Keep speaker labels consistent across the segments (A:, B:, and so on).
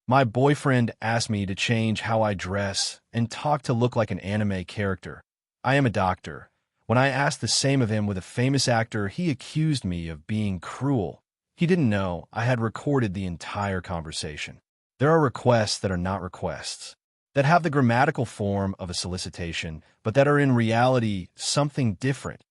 A: My boyfriend asked me to change how I dress and talk to look like an anime character. I am a doctor. When I asked the same of him with a famous actor, he accused me of being cruel. He didn't know I had recorded the entire conversation. There are requests that are not requests, that have the grammatical form of a solicitation, but that are in reality something different.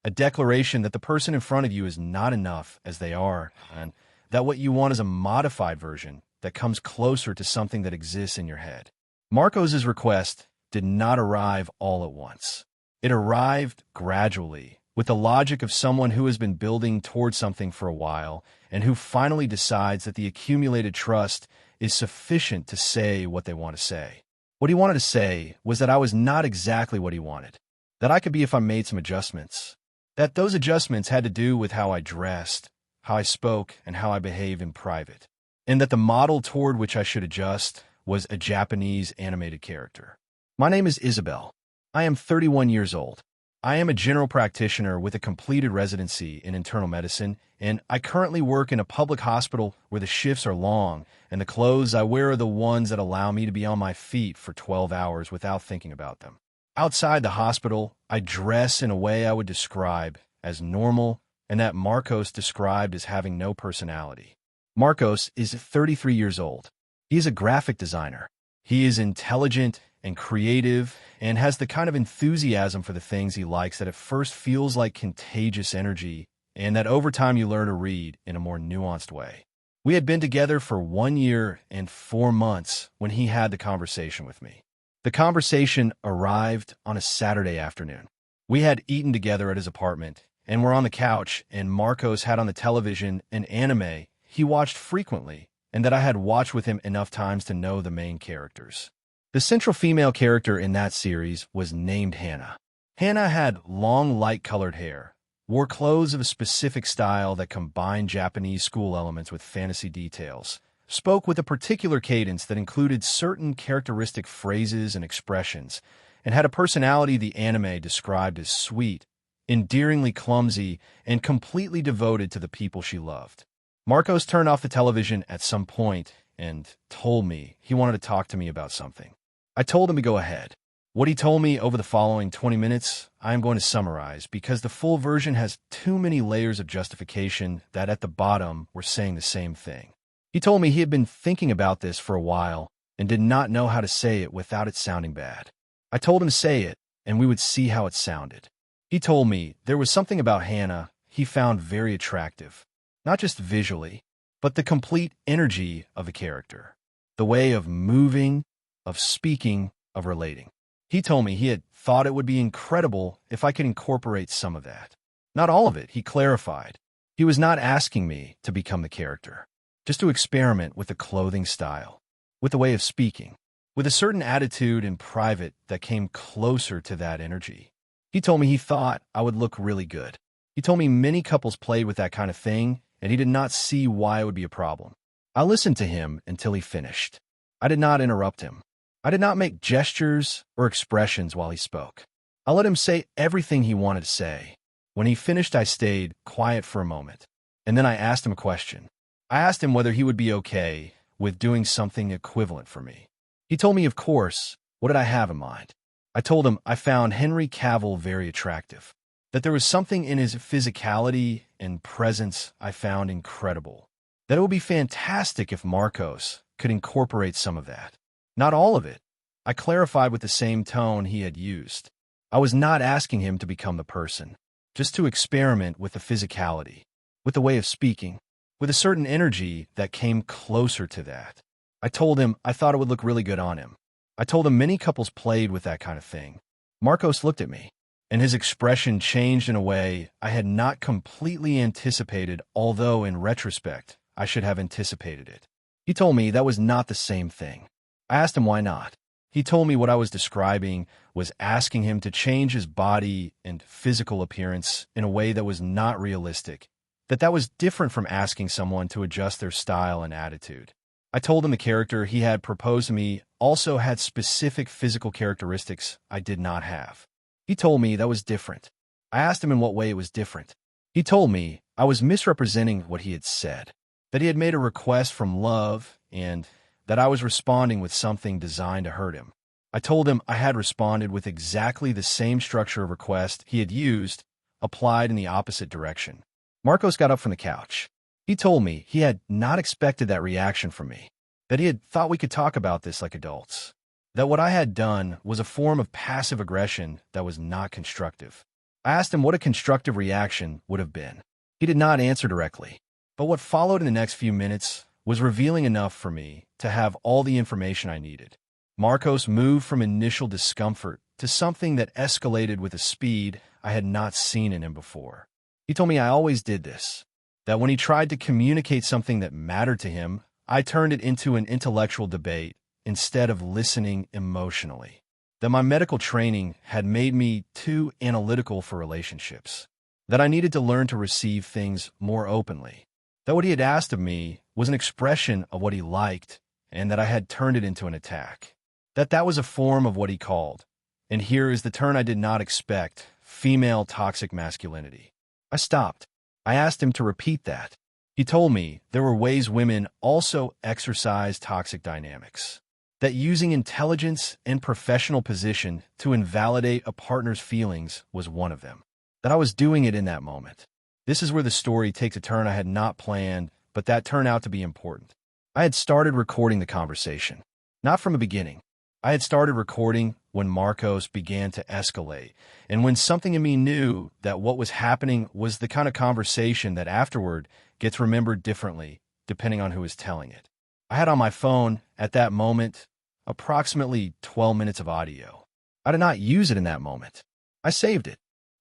A: A declaration that the person in front of you is not enough as they are, and that what you want is a modified version that comes closer to something that exists in your head. Marcos's request did not arrive all at once. It arrived gradually, with the logic of someone who has been building towards something for a while and who finally decides that the accumulated trust is sufficient to say what they want to say. What he wanted to say was that I was not exactly what he wanted, that I could be if I made some adjustments, that those adjustments had to do with how I dressed, how I spoke, and how I behave in private, and that the model toward which I should adjust was a Japanese animated character. My name is Isabel. I am 31 years old. I am a general practitioner with a completed residency in internal medicine, and I currently work in a public hospital where the shifts are long, and the clothes I wear are the ones that allow me to be on my feet for 12 hours without thinking about them. Outside the hospital, I dress in a way I would describe as normal and that Marcos described as having no personality. Marcos is 33 years old. He is a graphic designer. He is intelligent and creative and has the kind of enthusiasm for the things he likes that at first feels like contagious energy and that over time you learn to read in a more nuanced way. We had been together for 1 year and 4 months when he had the conversation with me. The conversation arrived on a Saturday afternoon. We had eaten together at his apartment and were on the couch, and Marcos had on the television an anime he watched frequently and that I had watched with him enough times to know the main characters. The central female character in that series was named Hannah. Hannah had long, light-colored hair, wore clothes of a specific style that combined Japanese school elements with fantasy details, spoke with a particular cadence that included certain characteristic phrases and expressions, and had a personality the anime described as sweet, endearingly clumsy, and completely devoted to the people she loved. Marcos turned off the television at some point and told me he wanted to talk to me about something. I told him to go ahead. What he told me over the following 20 minutes, I am going to summarize because the full version has too many layers of justification that at the bottom were saying the same thing. He told me he had been thinking about this for a while and did not know how to say it without it sounding bad. I told him to say it, and we would see how it sounded. He told me there was something about Hannah he found very attractive, not just visually, but the complete energy of a character, the way of moving, of speaking, of relating. He told me he had thought it would be incredible if I could incorporate some of that. Not all of it, he clarified. He was not asking me to become the character, just to experiment with the clothing style, with the way of speaking, with a certain attitude in private that came closer to that energy. He told me he thought I would look really good. He told me many couples played with that kind of thing, and he did not see why it would be a problem. I listened to him until he finished. I did not interrupt him. I did not make gestures or expressions while he spoke. I let him say everything he wanted to say. When he finished, I stayed quiet for a moment, and then I asked him a question. I asked him whether he would be okay with doing something equivalent for me. He told me, of course. What did I have in mind? I told him I found Henry Cavill very attractive, that there was something in his physicality and presence I found incredible, that it would be fantastic if Marcos could incorporate some of that. Not all of it. I clarified with the same tone he had used. I was not asking him to become the person, just to experiment with the physicality, with the way of speaking, with a certain energy that came closer to that. I told him I thought it would look really good on him. I told him many couples played with that kind of thing. Marcos looked at me, and his expression changed in a way I had not completely anticipated, although in retrospect, I should have anticipated it. He told me that was not the same thing. I asked him why not. He told me what I was describing was asking him to change his body and physical appearance in a way that was not realistic, that was different from asking someone to adjust their style and attitude. I told him the character he had proposed to me also had specific physical characteristics I did not have. He told me that was different. I asked him in what way it was different. He told me I was misrepresenting what he had said, that he had made a request from love and that I was responding with something designed to hurt him. I told him I had responded with exactly the same structure of request he had used, applied in the opposite direction. Marcos got up from the couch. He told me he had not expected that reaction from me, that he had thought we could talk about this like adults, that what I had done was a form of passive aggression that was not constructive. I asked him what a constructive reaction would have been. He did not answer directly, but what followed in the next few minutes was revealing enough for me to have all the information I needed. Marcos moved from initial discomfort to something that escalated with a speed I had not seen in him before. He told me I always did this, that when he tried to communicate something that mattered to him, I turned it into an intellectual debate instead of listening emotionally, that my medical training had made me too analytical for relationships, that I needed to learn to receive things more openly, that what he had asked of me was an expression of what he liked and that I had turned it into an attack, that was a form of what he called, and here is the turn I did not expect, female toxic masculinity. I stopped. I asked him to repeat that. He told me there were ways women also exercise toxic dynamics, that using intelligence and professional position to invalidate a partner's feelings was one of them, that I was doing it in that moment. This is where the story takes a turn I had not planned, but that turned out to be important. I had started recording the conversation, not from the beginning. I had started recording when Marcos began to escalate, and when something in me knew that what was happening was the kind of conversation that afterward gets remembered differently, depending on who is telling it. I had on my phone, at that moment, approximately 12 minutes of audio. I did not use it in that moment. I saved it.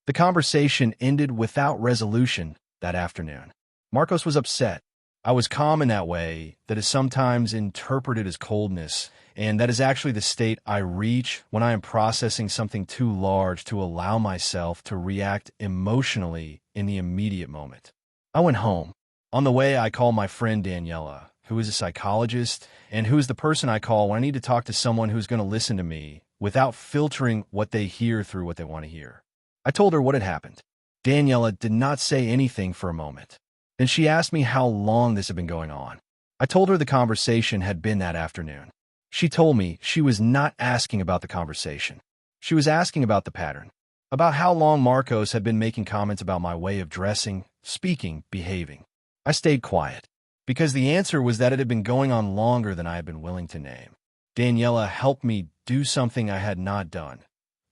A: The conversation ended without resolution that afternoon. Marcos was upset. I was calm in that way that is sometimes interpreted as coldness, and that is actually the state I reach when I am processing something too large to allow myself to react emotionally in the immediate moment. I went home. On the way, I called my friend Daniela, who is a psychologist, and who is the person I call when I need to talk to someone who's going to listen to me without filtering what they hear through what they want to hear. I told her what had happened. Daniela did not say anything for a moment. Then she asked me how long this had been going on. I told her the conversation had been that afternoon. She told me she was not asking about the conversation. She was asking about the pattern, about how long Marcos had been making comments about my way of dressing, speaking, behaving. I stayed quiet, because the answer was that it had been going on longer than I had been willing to name. Daniela helped me do something I had not done,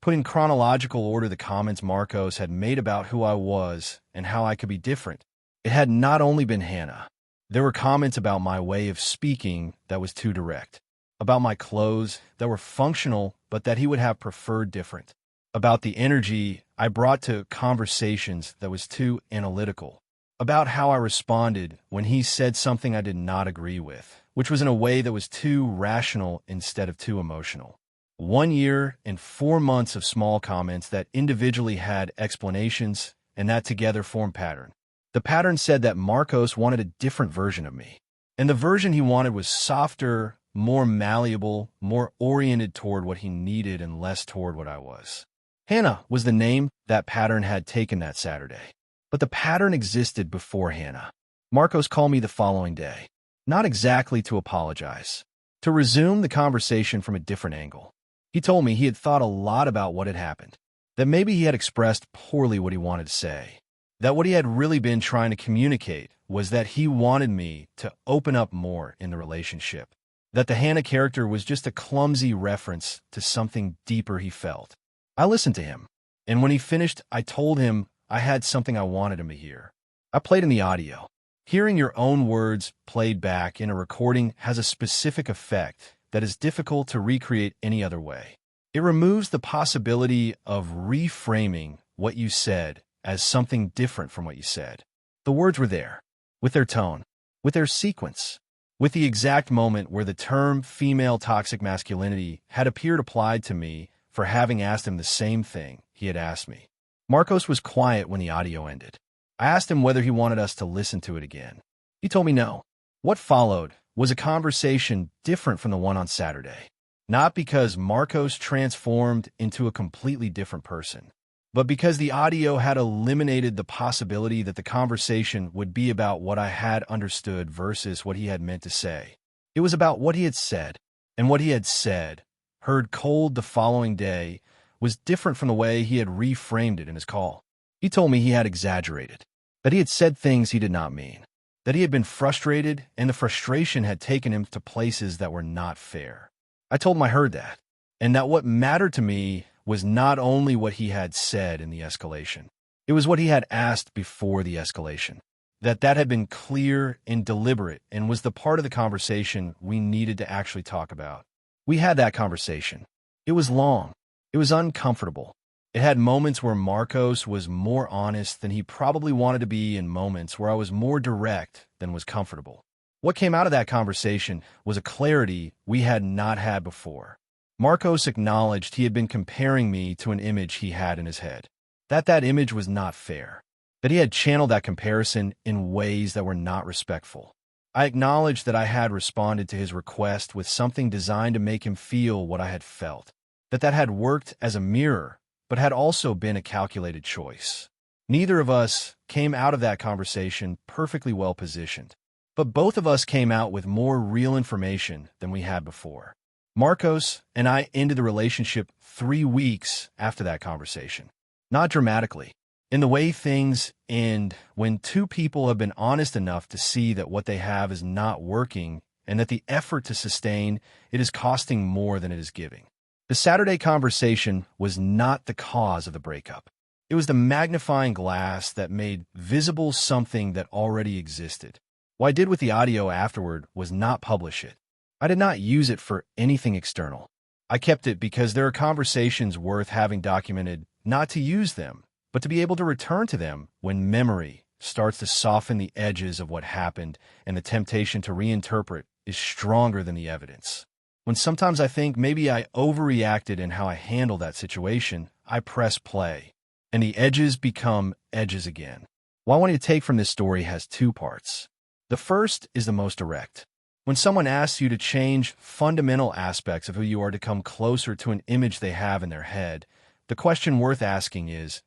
A: put in chronological order the comments Marcos had made about who I was and how I could be different. It had not only been Hannah. There were comments about my way of speaking that was too direct, about my clothes that were functional but that he would have preferred different, about the energy I brought to conversations that was too analytical, about how I responded when he said something I did not agree with, which was in a way that was too rational instead of too emotional. 1 year and 4 months of small comments that individually had explanations and that together formed pattern. The pattern said that Marcos wanted a different version of me, and the version he wanted was softer, more malleable, more oriented toward what he needed and less toward what I was. Hannah was the name that pattern had taken that Saturday. But the pattern existed before Hannah. Marcos called me the following day, not exactly to apologize, to resume the conversation from a different angle. He told me he had thought a lot about what had happened, that maybe he had expressed poorly what he wanted to say, that what he had really been trying to communicate was that he wanted me to open up more in the relationship, that the Hannah character was just a clumsy reference to something deeper he felt. I listened to him, and when he finished, I told him I had something I wanted him to hear. I played him the audio. Hearing your own words played back in a recording has a specific effect that is difficult to recreate any other way. It removes the possibility of reframing what you said as something different from what you said. The words were there, with their tone, with their sequence, with the exact moment where the term female toxic masculinity had appeared applied to me for having asked him the same thing he had asked me. Marcos was quiet when the audio ended. I asked him whether he wanted us to listen to it again. He told me no. What followed was a conversation different from the one on Saturday, not because Marcos transformed into a completely different person, but because the audio had eliminated the possibility that the conversation would be about what I had understood versus what he had meant to say. It was about what he had said, and what he had said, heard cold the following day, was different from the way he had reframed it in his call. He told me he had exaggerated, that he had said things he did not mean, that he had been frustrated, and the frustration had taken him to places that were not fair. I told him I heard that, and that what mattered to me was not only what he had said in the escalation. It was what he had asked before the escalation. That had been clear and deliberate and was the part of the conversation we needed to actually talk about. We had that conversation. It was long. It was uncomfortable. It had moments where Marcos was more honest than he probably wanted to be, and moments where I was more direct than was comfortable. What came out of that conversation was a clarity we had not had before. Marcos acknowledged he had been comparing me to an image he had in his head, that image was not fair, that he had channeled that comparison in ways that were not respectful. I acknowledged that I had responded to his request with something designed to make him feel what I had felt, that had worked as a mirror, but had also been a calculated choice. Neither of us came out of that conversation perfectly well positioned, but both of us came out with more real information than we had before. Marcos and I ended the relationship 3 weeks after that conversation. Not dramatically. In the way things end when two people have been honest enough to see that what they have is not working and that the effort to sustain it is costing more than it is giving. The Saturday conversation was not the cause of the breakup. It was the magnifying glass that made visible something that already existed. What I did with the audio afterward was not publish it. I did not use it for anything external. I kept it because there are conversations worth having documented, not to use them, but to be able to return to them when memory starts to soften the edges of what happened and the temptation to reinterpret is stronger than the evidence. When sometimes I think maybe I overreacted in how I handled that situation, I press play, and the edges become edges again. What I want you to take from this story has 2 parts. The first is the most direct. When someone asks you to change fundamental aspects of who you are to come closer to an image they have in their head, the question worth asking is,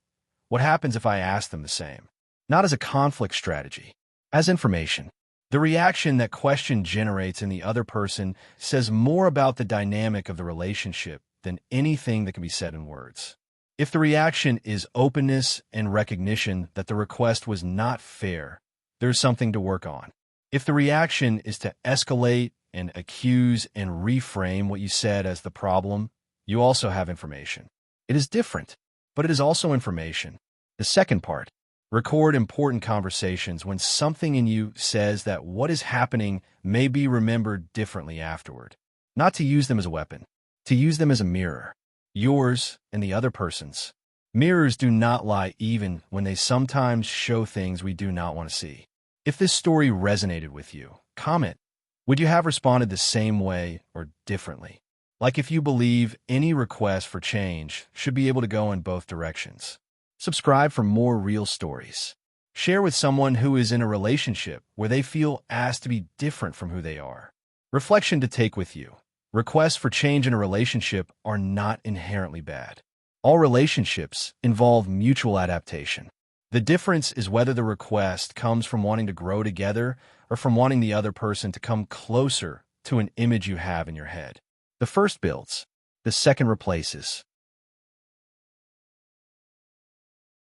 A: what happens if I ask them the same? Not as a conflict strategy, as information. The reaction that question generates in the other person says more about the dynamic of the relationship than anything that can be said in words. If the reaction is openness and recognition that the request was not fair, there's something to work on. If the reaction is to escalate and accuse and reframe what you said as the problem, you also have information. It is different, but it is also information. The second part, record important conversations when something in you says that what is happening may be remembered differently afterward. Not to use them as a weapon, to use them as a mirror, yours and the other person's. Mirrors do not lie even when they sometimes show things we do not want to see. If this story resonated with you, comment. Would you have responded the same way or differently? Like if you believe any request for change should be able to go in both directions. Subscribe for more real stories. Share with someone who is in a relationship where they feel asked to be different from who they are. Reflection to take with you. Requests for change in a relationship are not inherently bad. All relationships involve mutual adaptation. The difference is whether the request comes from wanting to grow together or from wanting the other person to come closer to an image you have in your head. The first builds, the second replaces.